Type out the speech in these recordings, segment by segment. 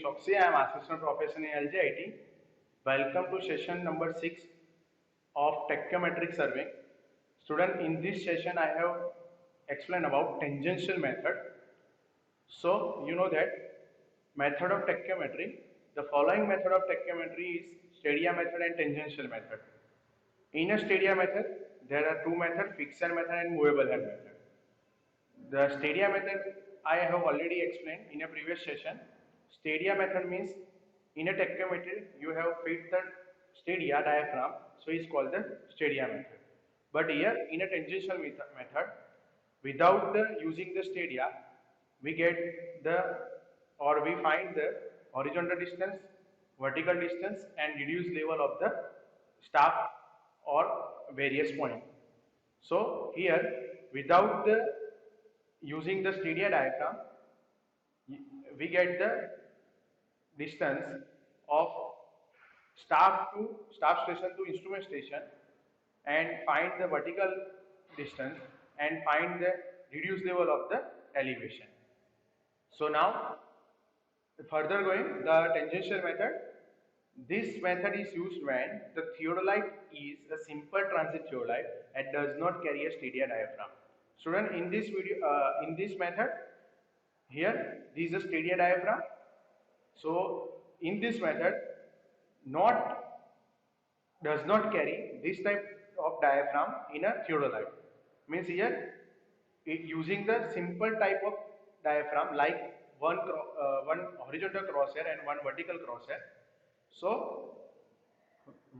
Choksi. I am Assistant Professor in LJIT. Welcome to session number 6 of Tachyometric Surveying. Student, in this session I have explained about tangential method. So, you know that method of tachyometry, the following method of tachyometry is stadia method and tangential method. In a stadia method, there are two methods, fixed method and movable head method. The stadia method I have already explained in a previous session. Stadia method means in a tachyometer you have fit the stadia diaphragm, so it's called the stadia method. But here in a tangential method, without using the stadia, we get the or we find the horizontal distance, vertical distance, and reduced level of the staff or various points. So here, without the using the stadia diaphragm, we get the distance of staff station to instrument station and find the vertical distance and find the reduced level of the elevation. So now further going, the tangential method. This method is used when the theodolite is a simple transit theodolite and does not carry a stadia diaphragm. Student, in this video, in this method, here this is a stadia diaphragm. So in this method, not does not carry this type of diaphragm in a theodolite. Means here, using the simple type of diaphragm like one horizontal crosshair and one vertical crosshair. So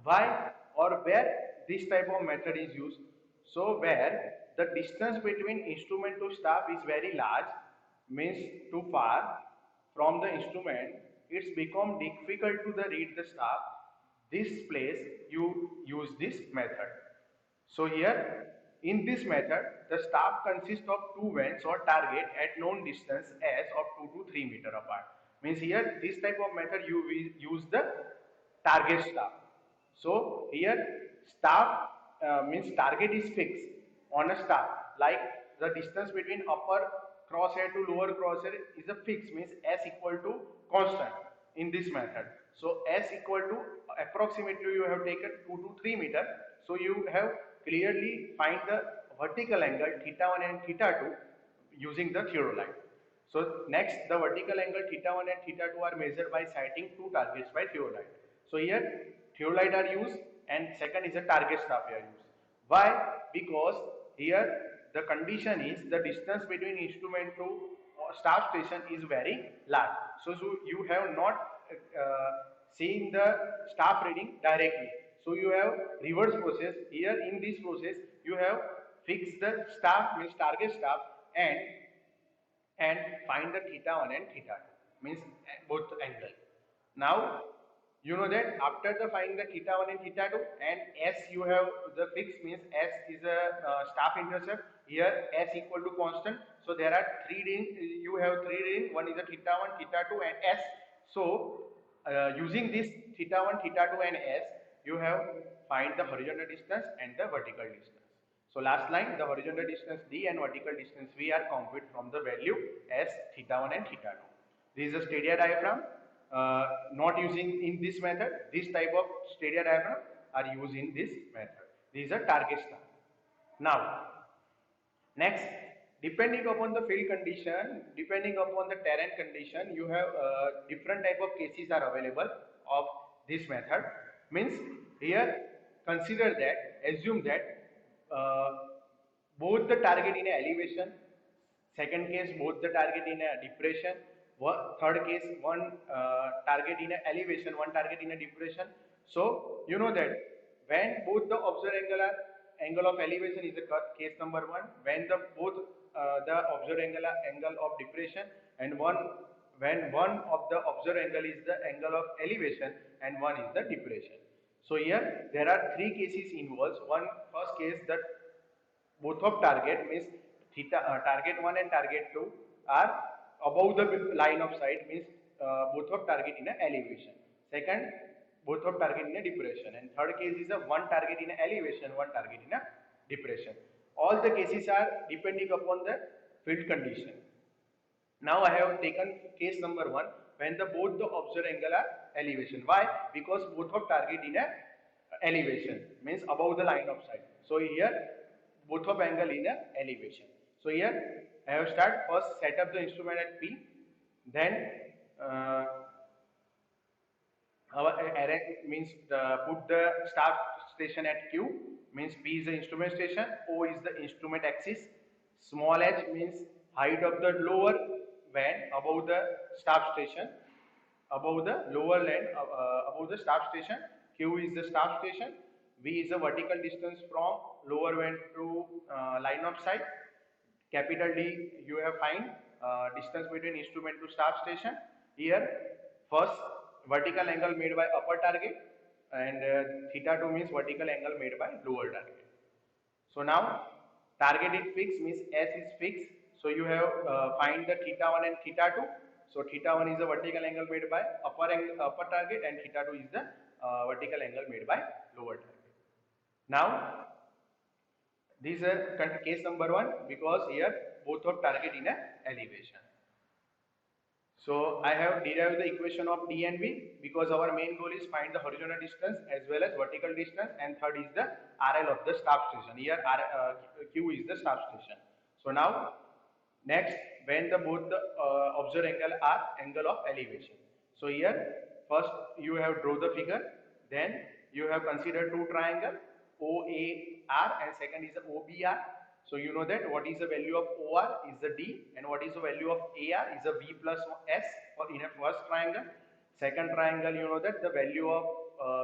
why or where this type of method is used? So where the distance between instrument to staff is very large, means too far from the instrument, it's become difficult to read the staff. This place you use this method. So here in this method, the staff consists of two vents or target at known distance s of 2 to 3 meter apart. Means here this type of method you will use the target staff. So here staff means target is fixed on a staff, like the distance between upper crosshair to lower crosshair is a fixed, means s equal to constant in this method. So s equal to approximately you have taken 2 to 3 meter. So you have clearly find the vertical angle theta 1 and theta 2 using the theodolite. So next, the vertical angle theta 1 and theta 2 are measured by sighting two targets by theodolite. So here theodolite are used and second is a target staff are used. Why? Because here the condition is the distance between instrument to staff station is very large. So you have not seen the staff reading directly. So you have reverse process. Here in this process you have fixed the staff, means target staff, and find the theta 1 and theta 2, means both angle. Now you know that after the find the theta 1 and theta 2 and s you have the fixed, means s is a staff intercept. Here s equal to constant. So there are three reading, you have three reading, one is the theta 1, theta 2 and s. So using this theta 1, theta 2 and s, you have find the horizontal distance and the vertical distance. So last line, the horizontal distance d and vertical distance v are computed from the value s, theta 1 and theta 2. This is a stadia diaphragm. Not using in this method. This type of stadia diaphragm are used in this method. This is a target staff. Now, next, depending upon the field condition, depending upon the terrain condition, you have different type of cases are available of this method. Means here consider that, assume that both the target in a elevation, second case both the target in a depression, third case one target in a elevation, one target in a depression. So you know that when both the observed angle of elevation is a case number 1, when the both the observed angle of depression, and when one of the observed angle is the angle of elevation and one is the depression. So here there are three cases involved. One first case that both of target, means theta target 1 and target 2 are above the line of sight, means both of target in a elevation. Second, both of target in a depression, and third case is a one target in a elevation, one target in a depression. All the cases are depending upon the field condition. Now I have taken case number 1, when the both the observed angle are elevation. Why? Because both of target in a elevation, means above the line of sight. So here both of angle in a elevation. So here I have start first set up the instrument at P, then uh, our array means put the start station at Q, means P is the instrument station, O is the instrument axis, small h means height of the lower van above the start station, above the lower land above the start station. Q is the start station, V is the vertical distance from lower van to line of sight. Capital D you have find distance between instrument to start station. Here first vertical angle made by upper target, and theta 2 means vertical angle made by lower target. So now target is fixed, means S is fixed. So you have find the theta 1 and theta 2. So theta 1 is the vertical angle made by upper target, and theta 2 is the vertical angle made by lower target. Now this is case number 1, because here both of target in a elevation. So I have derived the equation of D and V, because our main goal is find the horizontal distance as well as vertical distance, and third is the RL of the start station. Here Q is the start station. So now next, when the both the observed angle are angle of elevation. So here first you have draw the figure, then you have considered two triangle OAR, and second is the OBR. So you know that what is the value of OR is the D, and what is the value of AR is the V plus S for in a first triangle. Second triangle, you know that the value of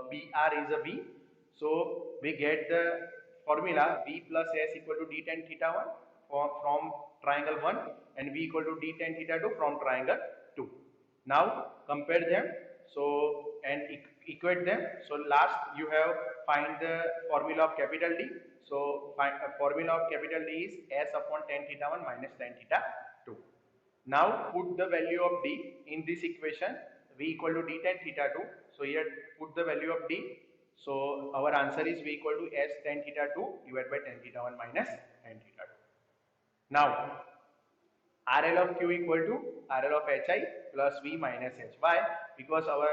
BR is a V. So we get the formula V plus S equal to D tan theta 1 from triangle 1, and V equal to D tan theta 2 from triangle 2. Now compare them, so and equate them. So last you have find the formula of capital D. So find formula of capital D is S upon tan theta 1 minus tan theta 2. Now put the value of D in this equation, V equal to D tan theta 2. So here put the value of D. So our answer is V equal to S tan theta 2 divided by tan theta 1 minus tan theta 2. Now RL of Q equal to RL of HI plus V minus H. Why? Because our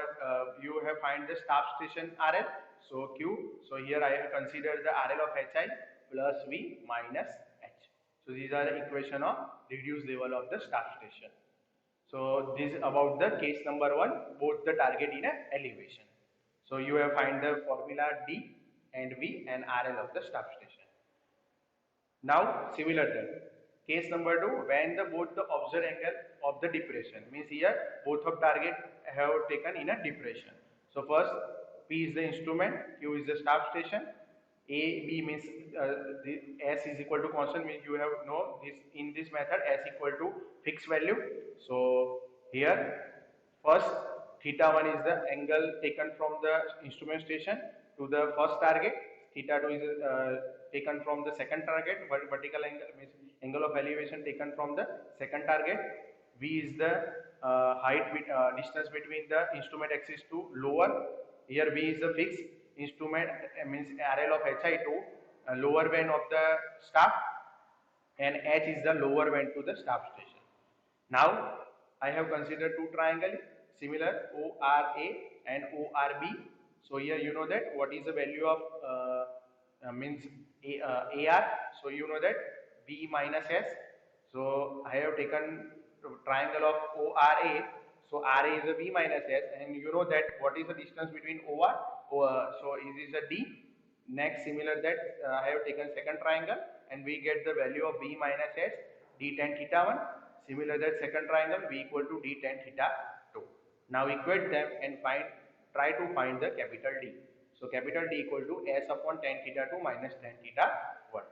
you have find the start station RL. So Q. So here I have considered the RL of HI plus V minus H. So these are the equation of reduced level of the start station. So this is about the case number 1, both the target in a elevation. So you have find the formula D and V and RL of the start station. Now similar then, case number 2, when the both the observed angle of the depression, means here both of target have taken in a depression. So first P is the instrument, Q is the start station, A B means the S is equal to constant, means you have know this in this method S equal to fixed value. So here first theta 1 is the angle taken from the instrument station to the first target, theta 2 is taken from the second target, vertical angle means angle of elevation taken from the second target. V is the distance between the instrument axis to lower. Here V is the fixed instrument means RL of HI to lower van of the staff, and H is the lower van to the staff station. Now I have considered two triangles similar ORA and ORB. So here you know that what is the value of means AR. So you know that B minus S. So I have taken triangle of ORA. So RA is a B minus S, and you know that what is the distance between OR? So it is a D. Next, similar that I have taken second triangle, and we get the value of B minus S D tan theta 1. Similar that second triangle, V equal to D tan theta 2. Now equate them and try to find the capital D. So capital D equal to S upon tan theta 2 minus tan theta 1.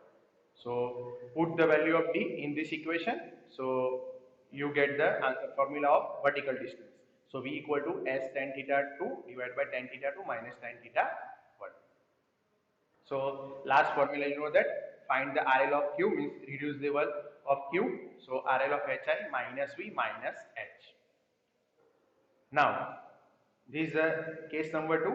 So put the value of D in this equation. So you get the formula of vertical distance. So V equal to S tan theta 2 divided by tan theta 2 minus tan theta 1. So last formula you know that find the RL of Q means reduce level of Q. So RL of HI minus V minus H. Now this is case number 2.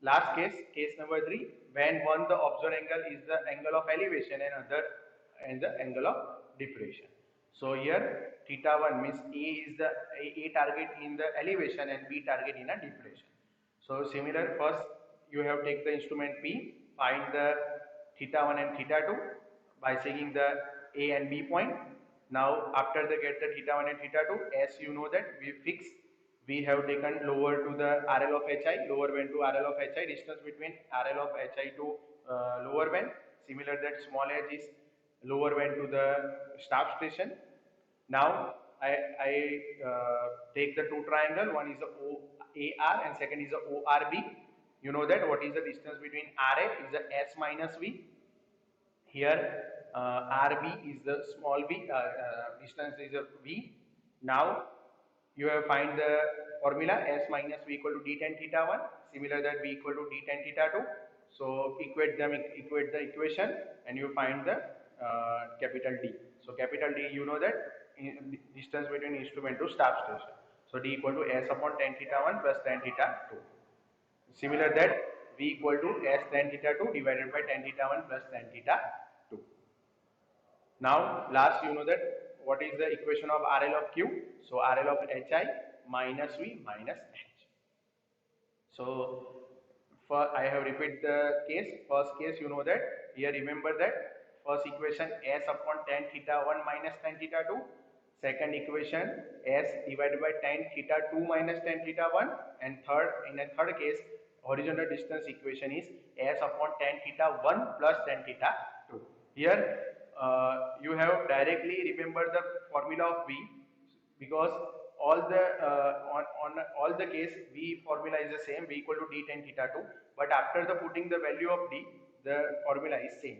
Last case, case number 3, when one the observed angle is the angle of elevation and other and the angle of depression. So here theta 1 means A is the A target in the elevation and B target in a depression. So similar, first you have take the instrument P, find the theta 1 and theta 2 by seeing the A and B point. Now after the get the theta 1 and theta 2, as you know that we have taken lower to the RL of HI, lower band to RL of HI, distance between RL of HI to lower band. Similar that small h is lower band to the staff station. Now take the two triangle, one is the OAR and second is the ORB. You know that what is the distance between RA is the S minus V. Here RB is the small v, distance is a V. Now you have find the formula S minus V equal to d tan theta 1, similar that V equal to d tan theta 2. So equate the equation and you find the capital D. So capital D, you know that distance between instrument to staff station. So D equal to S upon tan theta 1 plus tan theta 2. Similar that V equal to S tan theta 2 divided by tan theta 1 plus tan theta 2. Now last, you know that what is the equation of RL of Q? So RL of HI minus V minus H. So I have repeated the case. First case, you know that here remember that first equation S upon tan theta 1 minus tan theta 2. Second equation S divided by tan theta 2 minus tan theta 1. And in a third case, horizontal distance equation is S upon tan theta 1 plus tan theta 2. Here you have directly remember the formula of V, because all the on all the case V formula is the same, V equal to d tan theta 2, but after the putting the value of D, the formula is same.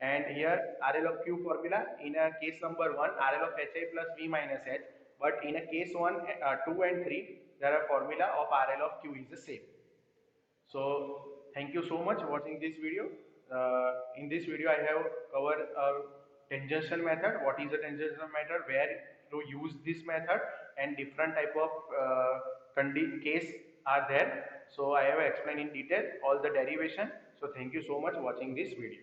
And here RL of Q formula, in a case number 1 RL of HI plus V minus H, but in a case 1, 2 and 3, there are formula of RL of Q is the same. So thank you so much watching this video. In this video I have covered tangential method, what is the tangential method, where to use this method, and different type of case are there. So I have explained in detail all the derivation. So thank you so much watching this video.